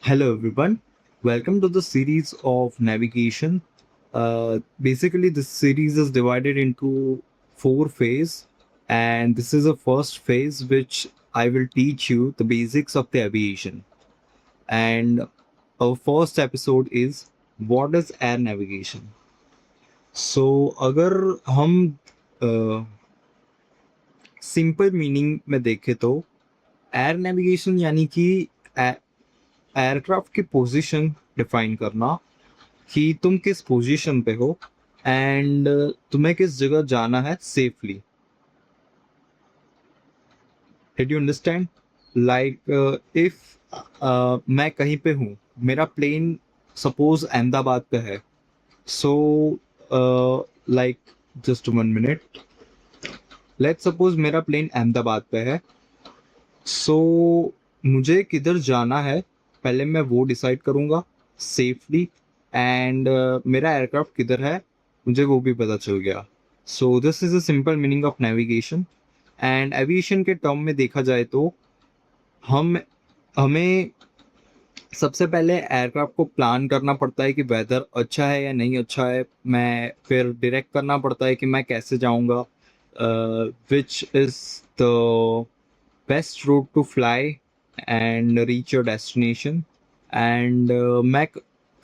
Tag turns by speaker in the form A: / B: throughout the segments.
A: Hello, everyone. Welcome to the series of navigation. Basically, this series is divided into four phases, and this is the first phase which I will teach you the basics of the aviation. And our first episode is what is air navigation. So, अगर हम simple meaning में देखें तो air navigation यानी कि aircraft की position define करना कि तुम किस पोजीशन पे हो एंड तुम्हें किस जगह जाना है safely. Did you understand? Like if मैं कहीं पे हूँ, मेरा प्लेन सपोज अहमदाबाद पे है. So like just 1 minute. Let's suppose मेरा प्लेन अहमदाबाद पे है. सो मुझे किधर जाना है पहले मैं वो डिसाइड करूँगा सेफली. एंड मेरा एयरक्राफ्ट किधर है मुझे वो भी पता चल गया. सो this is a simple meaning of navigation. And aviation के टर्म में देखा जाए तो हम हमें सबसे पहले एयरक्राफ्ट को प्लान करना पड़ता है कि वेदर अच्छा है या नहीं अच्छा है. मैं फिर डायरेक्ट करना पड़ता है कि मैं कैसे जाऊंगा, which is the best route to fly and reach your destination. And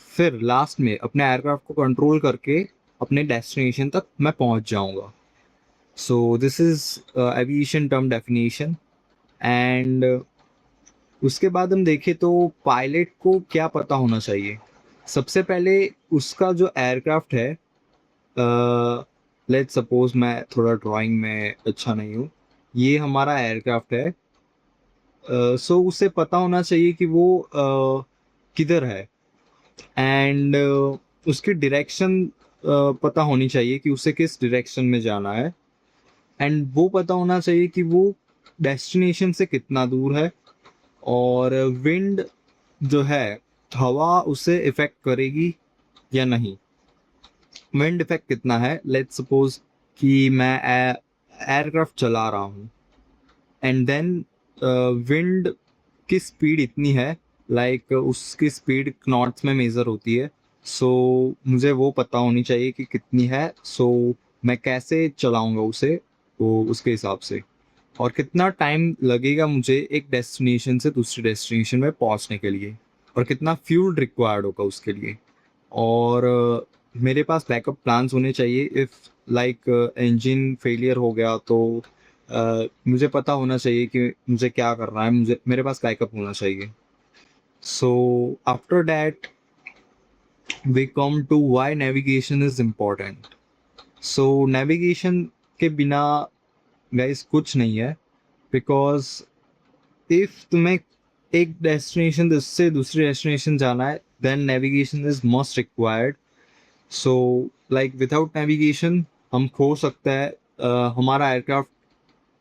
A: फिर लास्ट में अपने एयरक्राफ्ट को कंट्रोल करके अपने डेस्टिनेशन तक मैं पहुंच जाऊंगा. सो this is aviation term definition. And उसके बाद हम देखें तो पायलट को क्या पता होना चाहिए. सबसे पहले उसका जो एयरक्राफ्ट है, लेट्स सपोज मैं थोड़ा ड्राइंग में अच्छा नहीं हूँ, ये हमारा एयरक्राफ्ट है. सो उसे पता होना चाहिए कि वो किधर है. एंड उसकी डायरेक्शन पता होनी चाहिए कि उसे किस डायरेक्शन में जाना है. एंड वो पता होना चाहिए कि वो डेस्टिनेशन से कितना दूर है. और विंड जो है, हवा उसे इफेक्ट करेगी या नहीं. विंड इफेक्ट कितना है, लेट्स सपोज कि मैं एयरक्राफ्ट चला रहा हूँ एंड देन विंड की स्पीड इतनी है, लाइक उसकी स्पीड नॉट्स में मेजर होती है. सो मुझे वो पता होनी चाहिए कि कितनी है. सो मैं कैसे चलाऊंगा उसे, वो उसके हिसाब से. और कितना टाइम लगेगा मुझे एक डेस्टिनेशन से दूसरी डेस्टिनेशन में पहुंचने के लिए, और कितना फ्यूल रिक्वायर्ड होगा उसके लिए. और मेरे पास बैकअप प्लान्स होने चाहिए इफ़ लाइक इंजन फेलियर हो गया तो मुझे पता होना चाहिए कि मुझे क्या करना है, मुझे मेरे पास बैकअप होना चाहिए. So after that we come to why navigation is important. So navigation के बिना गाइस कुछ नहीं है. बिकॉज इफ तुम्हें एक डेस्टिनेशन से दूसरी डेस्टिनेशन जाना है then navigation is most required. So like without navigation हम खो सकते हैं. हमारा एयरक्राफ्ट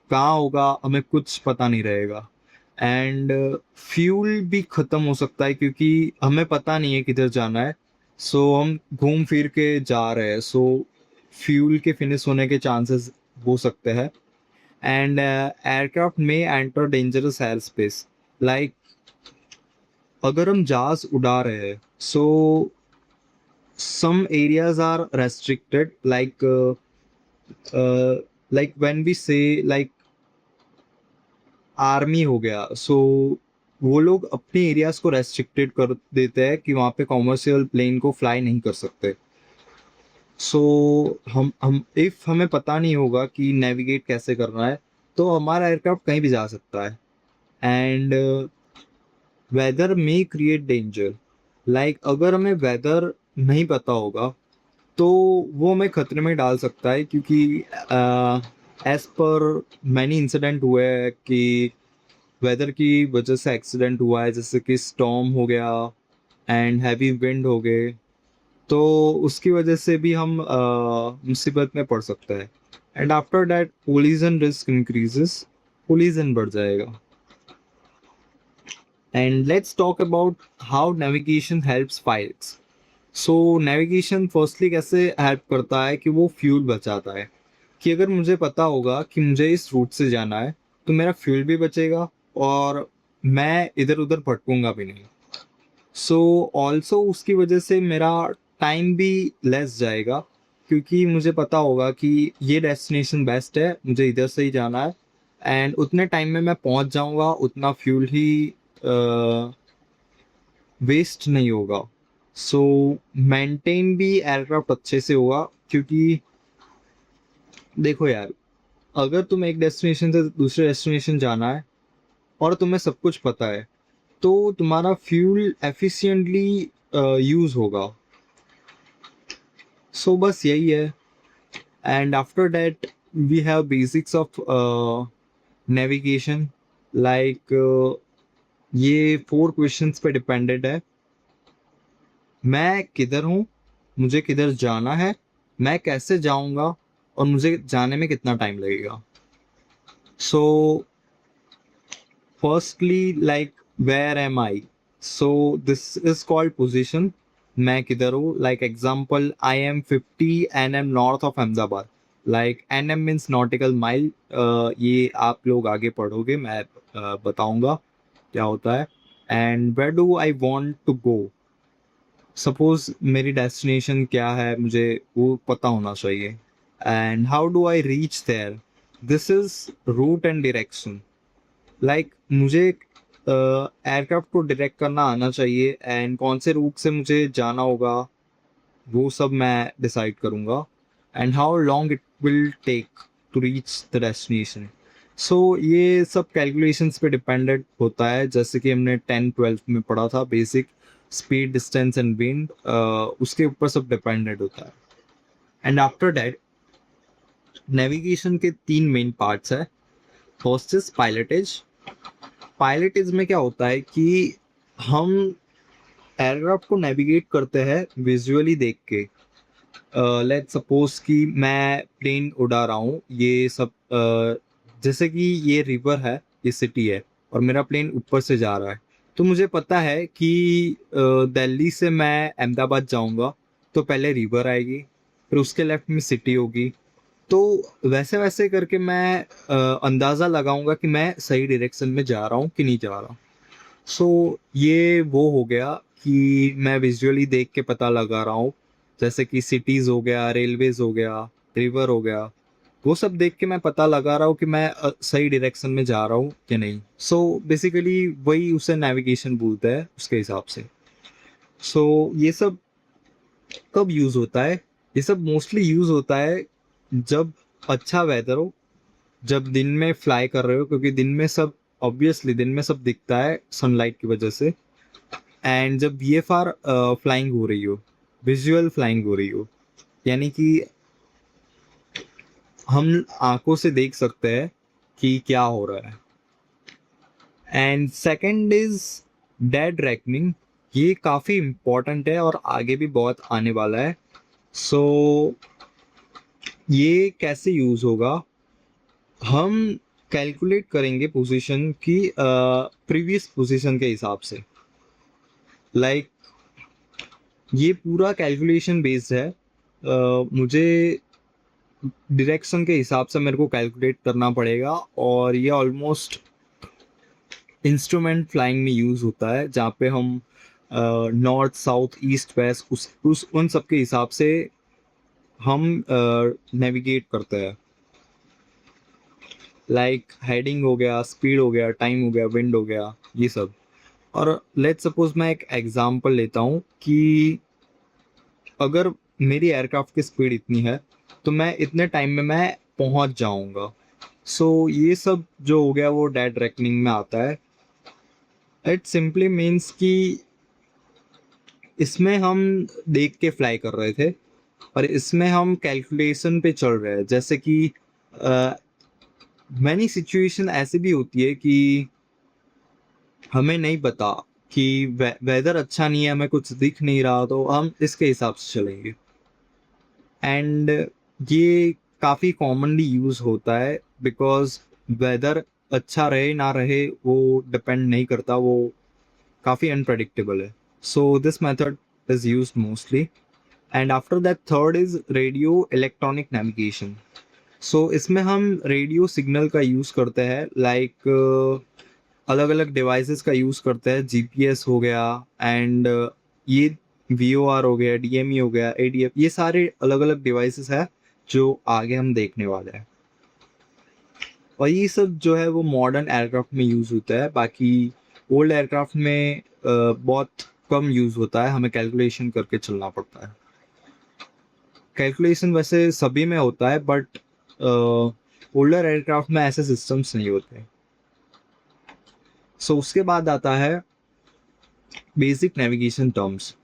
A: कहाँ होगा हमें कुछ पता नहीं रहेगा. एंड फ्यूल भी ख़त्म हो सकता है क्योंकि हमें पता नहीं है किधर जाना है. सो हम घूम फिर के जा रहे हैं. सो फ्यूल के फिनिश होने के चांसेस हो सकते हैं. एंड एयरक्राफ्ट में enter dangerous air space. Like अगर हम जहाज उड़ा रहे हैं, सो some areas are restricted, like when we say like army हो गया. सो वो लोग अपने एरियाज को रेस्ट्रिक्टेड कर देते हैं कि वहाँ पे कॉमर्शियल प्लेन को फ्लाई नहीं कर सकते. सो हम इफ हमें पता नहीं होगा कि नेविगेट कैसे करना है तो हमारा एयरक्राफ्ट कहीं भी जा सकता है. एंड वेदर में क्रिएट डेंजर. लाइक अगर हमें वेदर नहीं पता होगा तो वो हमें खतरे में डाल सकता है क्योंकि एज पर मैनी इंसिडेंट हुए हैं कि वेदर की वजह से एक्सीडेंट हुआ है, जैसे कि स्टॉर्म हो गया एंड हैवी विंड हो गए. तो उसकी वजह से भी हम मुसीबत में पड़ सकते हैं. And after that collision risk increases, collision बढ़ जाएगा. And let's talk about how navigation helps files. So navigation firstly कैसे हेल्प करता है कि वो फ्यूल बचाता है. कि अगर मुझे पता होगा कि मुझे इस रूट से जाना है तो मेरा फ्यूल भी बचेगा और मैं इधर उधर भटकूंगा भी नहीं. सो ऑल्सो उसकी वजह से मेरा टाइम भी लेस जाएगा, क्योंकि मुझे पता होगा कि ये डेस्टिनेशन बेस्ट है, मुझे इधर से ही जाना है, एंड उतने टाइम में मैं पहुंच जाऊंगा, उतना फ्यूल ही वेस्ट नहीं होगा। सो मेंटेन भी एयरक्राफ्ट अच्छे से होगा, क्योंकि देखो यार, अगर तुम्हें एक डेस्टिनेशन से दूसरे डेस्टिनेशन जाना है और तुम्हें सब कुछ पता है, तो तुम्हारा फ्यूल एफिशिएंटली यूज होगा। सो बस यही है। And after that we have basics of navigation, like ये 4 क्वेश्चंस पे डिपेंडेड है। मैं किधर हूँ, मुझे किधर जाना है, मैं कैसे जाऊंगा, और मुझे जाने में कितना टाइम लगेगा। So firstly, like where am I, so this is called position. मैं किधर हूँ, like example, I am 50 NM north of Ahmedabad. Like NM means nautical mile. ये आप लोग आगे पढ़ोगे, मैं बताऊंगा क्या होता है। And where do I want to go, suppose मेरी डेस्टिनेशन क्या है, मुझे वो पता होना चाहिए। And how do I reach there, this is route and direction. Like मुझे एयरक्राफ्ट को डायरेक्ट करना आना चाहिए, एंड कौन से रूट से मुझे जाना होगा वो सब मैं डिसाइड करूँगा। And how long it will take to reach the destination. So ये सब कैलकुलेशंस पे डिपेंडेंट होता है, जैसे कि हमने 10th 12th में पढ़ा था, basic speed, distance and wind, उसके ऊपर सब डिपेंडेंट होता है। एंड आफ्टर दैट नेविगेशन के 3 मेन पार्ट्स है। First is pilotage. पायलटेज में क्या होता है कि हम एयरक्राफ्ट को नेविगेट करते हैं विजुअली देख के। लेट्स सपोज कि मैं प्लेन उड़ा रहा हूँ, ये सब जैसे कि ये रिवर है, ये सिटी है, और मेरा प्लेन ऊपर से जा रहा है। तो मुझे पता है कि दिल्ली से मैं अहमदाबाद जाऊंगा, तो पहले रिवर आएगी, फिर उसके लेफ्ट में सिटी होगी। तो वैसे वैसे करके मैं अंदाज़ा लगाऊंगा कि मैं सही डायरेक्शन में जा रहा हूँ कि नहीं जा रहा। सो ये वो हो गया कि मैं विजुअली देख के पता लगा रहा हूँ, जैसे कि सिटीज हो गया, रेलवेज हो गया, रिवर हो गया, वो सब देख के मैं पता लगा रहा हूँ कि मैं सही डायरेक्शन में जा रहा हूँ कि नहीं। सो बेसिकली वही उसे नेविगेशन बोलते हैं उसके हिसाब से। सो ये सब कब यूज होता है, ये सब मोस्टली यूज होता है जब अच्छा वेदर हो, जब दिन में फ्लाई कर रहे हो, क्योंकि दिन में सब, ऑब्वियसली दिन में सब दिखता है सनलाइट की वजह से। एंड जब VFR फ्लाइंग हो रही हो, विजुअल फ्लाइंग हो रही हो, यानी कि हम आंखों से देख सकते हैं कि क्या हो रहा है। And second is dead reckoning. ये काफ़ी इम्पोर्टेंट है और आगे भी बहुत आने वाला है। सो ये कैसे यूज़ होगा, हम कैलकुलेट करेंगे पोजीशन की प्रीवियस पोजीशन के हिसाब से। लाइक ये पूरा कैलकुलेशन बेस्ड है। मुझे डायरेक्शन के हिसाब से मेरे को कैलकुलेट करना पड़ेगा, और ये ऑलमोस्ट इंस्ट्रूमेंट फ्लाइंग में यूज़ होता है, जहाँ पे हम नॉर्थ साउथ ईस्ट वेस्ट उस उन सब के हिसाब से हम नेविगेट करते हैं। लाइक हेडिंग हो गया, स्पीड हो गया, टाइम हो गया, विंड हो गया, ये सब। और लेट्स सपोज मैं एक एग्जांपल लेता हूँ कि अगर मेरी एयरक्राफ्ट की स्पीड इतनी है, तो मैं इतने टाइम में मैं पहुंच जाऊंगा। सो ये सब जो हो गया वो डेड रेकनिंग में आता है। इट सिंपली मीन्स कि इसमें हम देख के फ्लाई कर रहे थे, और इसमें हम कैलकुलेशन पे चल रहे हैं। जैसे कि मैनी सिचुएशन ऐसी भी होती है कि हमें नहीं पता कि वेदर अच्छा नहीं है, हमें कुछ दिख नहीं रहा, तो हम इसके हिसाब से चलेंगे। एंड ये काफ़ी कॉमनली यूज़ होता है, बिकॉज वेदर अच्छा रहे ना रहे वो डिपेंड नहीं करता, वो काफ़ी अनप्रडिक्टेबल है। So this method is used mostly. And after that third is radio electronic navigation. So इसमें हम रेडियो सिग्नल का यूज़ करते हैं। लाइक अलग अलग डिवाइसेस का यूज़ करता है। जीपीएस हो गया एंड ये वीओआर हो गया, डीएमई हो गया, एडीएफ, ये सारे अलग अलग डिवाइसेस है जो आगे हम देखने वाले हैं। और ये सब जो है वो मॉडर्न एयरक्राफ्ट में यूज़ होता है। बाकी ओल्ड एयरक्राफ्ट में बहुत कम यूज़ होता है, हमें कैलकुलेशन करके चलना पड़ता है। कैलकुलेशन वैसे सभी में होता है बट ओल्डर एयरक्राफ्ट में ऐसे सिस्टम्स नहीं होते। सो उसके बाद आता है basic navigation terms.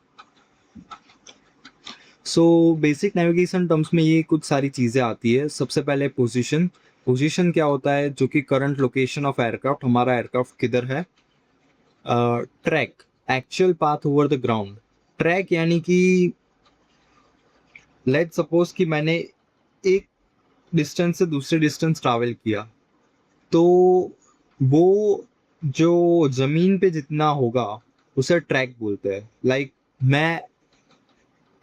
A: So basic navigation terms में ये कुछ सारी चीज़ें आती है। सबसे पहले पोजीशन। पोजीशन क्या होता है? जो कि करंट लोकेशन ऑफ एयरक्राफ्ट, हमारा एयरक्राफ्ट किधर है। Track, actual path over the ground. Track यानी कि लेट सपोज कि मैंने एक डिस्टेंस से दूसरे डिस्टेंस ट्रैवल किया, तो वो जो जमीन पे जितना होगा उसे ट्रैक बोलते हैं। लाइक मैं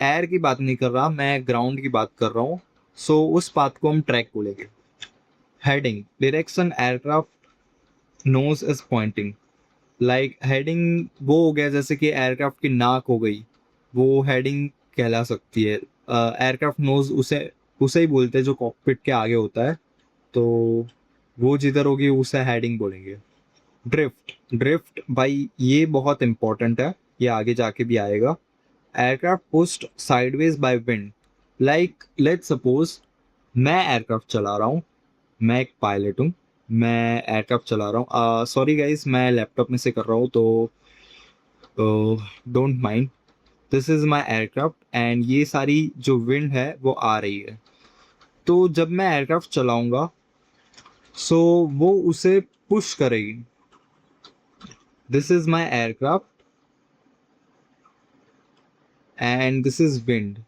A: एयर की बात नहीं कर रहा, मैं ग्राउंड की बात कर रहा हूँ। सो उस पाथ को हम ट्रैक बोलेंगे। Heading, direction aircraft nose is pointing. Like heading वो हो गया जैसे कि एयरक्राफ्ट की नाक हो गई, वो हेडिंग कहला सकती है। एयरक्राफ्ट नोज उसे उसे ही बोलते हैं जो कॉकपिट के आगे होता है, तो वो जिधर होगी उसे हेडिंग बोलेंगे। ड्रिफ्ट, ड्रिफ्ट भाई ये बहुत इंपॉर्टेंट है, ये आगे जाके भी आएगा। Aircraft pushed sideways by wind. Like let's suppose मैं एयरक्राफ्ट चला रहा हूँ, मैं एक पायलट हूँ, मैं एयरक्राफ्ट चला रहा हूँ। सॉरी गाइस, मैं लैपटॉप में से कर रहा हूँ तो don't mind. This is my aircraft and ये सारी जो विंड है वो आ रही है। तो जब मैं एयरक्राफ्ट चलाऊंगा सो वो उसे पुश करेगी। This is my aircraft and this is wind.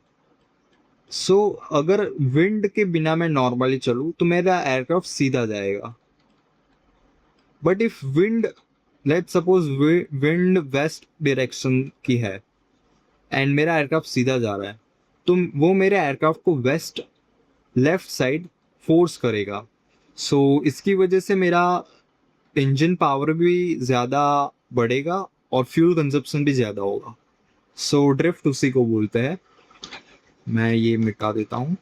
A: So अगर विंड के बिना मैं नॉर्मली चलूँ तो मेरा एयरक्राफ्ट सीधा जाएगा। But if wind, let suppose wind west direction की है एंड मेरा एयरक्राफ्ट सीधा जा रहा है, तो वो मेरे एयरक्राफ्ट को वेस्ट लेफ्ट साइड फोर्स करेगा। सो इसकी वजह से मेरा इंजन पावर भी ज़्यादा बढ़ेगा और फ्यूल कंजप्शन भी ज़्यादा होगा। सो ड्रिफ्ट उसी को बोलते हैं। मैं ये मिटा देता हूँ।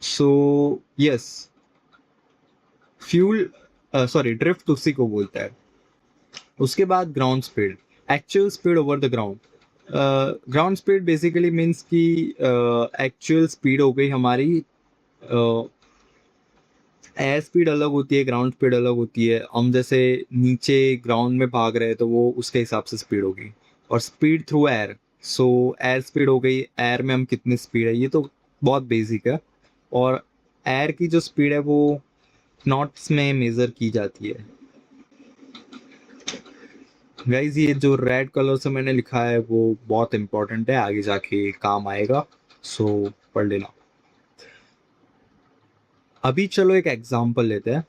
A: So yes, fuel sorry drift उसी को बोलता है। उसके बाद ground speed, actual speed over the ground. Ground speed basically means कि एक्चुअल स्पीड हो गई हमारी। एयर स्पीड अलग होती है, ग्राउंड स्पीड अलग होती है। हम जैसे नीचे ग्राउंड में भाग रहे हैं तो वो उसके हिसाब से स्पीड होगी। और स्पीड थ्रू एयर, सो एयर स्पीड हो गई, एयर में हम कितनी स्पीड है, ये तो बहुत बेसिक है। और एयर की जो स्पीड है वो नॉट्स में मेजर की जाती है। गाइज ये जो रेड कलर से मैंने लिखा है वो बहुत इंपॉर्टेंट है, आगे जाके काम आएगा, सो पढ़ लेना। अभी चलो एक एग्जांपल लेते हैं।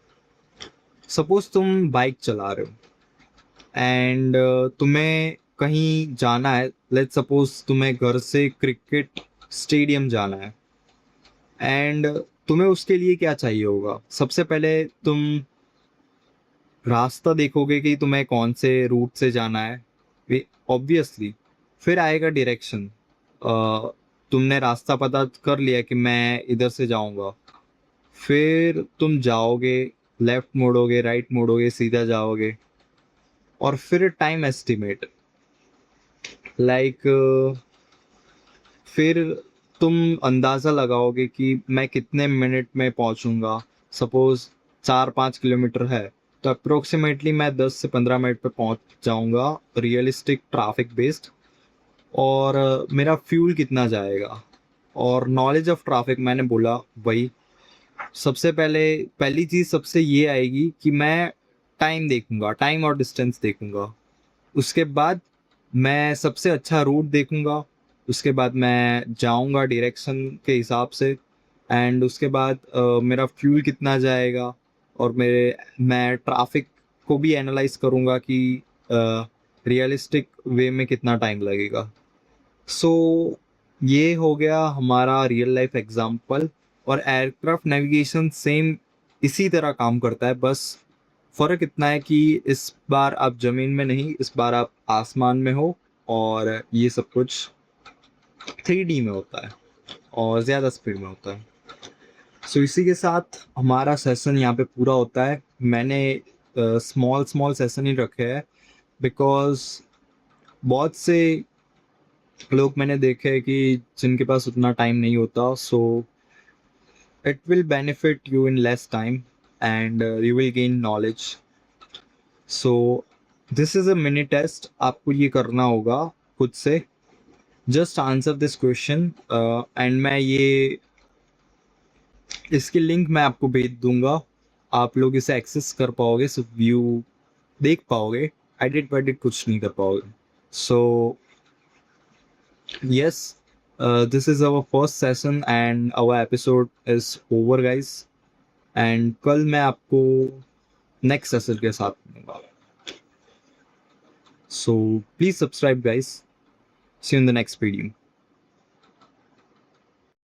A: सपोज तुम बाइक चला रहे हो एंड तुम्हें कहीं जाना है। लेट्स सपोज तुम्हें घर से क्रिकेट स्टेडियम जाना है एंड तुम्हें उसके लिए क्या चाहिए होगा? सबसे पहले तुम रास्ता देखोगे कि तुम्हें कौन से रूट से जाना है, ऑब्वियसली। फिर आएगा डायरेक्शन। तुमने रास्ता पता कर लिया कि मैं इधर से जाऊंगा, फिर तुम जाओगे, लेफ्ट मोड़ोगे, राइट मोड़ोगे, सीधा जाओगे। और फिर टाइम एस्टिमेट, लाइक फिर तुम अंदाज़ा लगाओगे कि मैं कितने मिनट में पहुंचूंगा। सपोज 4-5 किलोमीटर है तो अप्रोक्सीमेटली मैं 10 से 15 मिनट पे पहुंच जाऊंगा, रियलिस्टिक ट्रैफिक बेस्ड। और मेरा फ्यूल कितना जाएगा। और नॉलेज ऑफ ट्रैफिक मैंने बोला वही। सबसे पहले पहली चीज़ सबसे ये आएगी कि मैं टाइम देखूंगा, टाइम और डिस्टेंस देखूंगा। उसके बाद मैं सबसे अच्छा रूट देखूंगा। उसके बाद मैं जाऊंगा डायरेक्शन के हिसाब से। एंड उसके बाद मेरा फ्यूल कितना जाएगा। और मैं ट्रैफिक को भी एनालाइज करूंगा कि रियलिस्टिक वे में कितना टाइम लगेगा। सो ये हो गया हमारा रियल लाइफ एग्जांपल। और एयरक्राफ्ट नेविगेशन सेम इसी तरह काम करता है, बस फ़र्क इतना है कि इस बार आप ज़मीन में नहीं, इस बार आप आसमान में हो और ये सब कुछ 3D में होता है और ज़्यादा स्पीड में होता है। सो इसी के साथ हमारा सेशन यहाँ पे पूरा होता है। मैंने स्मॉल सेशन ही रखे हैं बिकॉज़ बहुत से लोग मैंने देखे हैं कि जिनके पास उतना टाइम नहीं होता, so it will benefit you in less time and you will gain knowledge. So this is a mini test, आपको ये करना होगा खुद से। Just answer this question and मैं ये इसकी लिंक मैं आपको भेज दूंगा, आप लोग इसे एक्सेस कर पाओगे, सिर्फ व्यू देख पाओगे, एडिट वेडिट कुछ नहीं कर पाओगे। So yes, this is our first session and our episode is over guys, and कल मैं आपको नेक्स्ट सेशन के साथ मिलूंगा। So please subscribe guys, see you in the next video.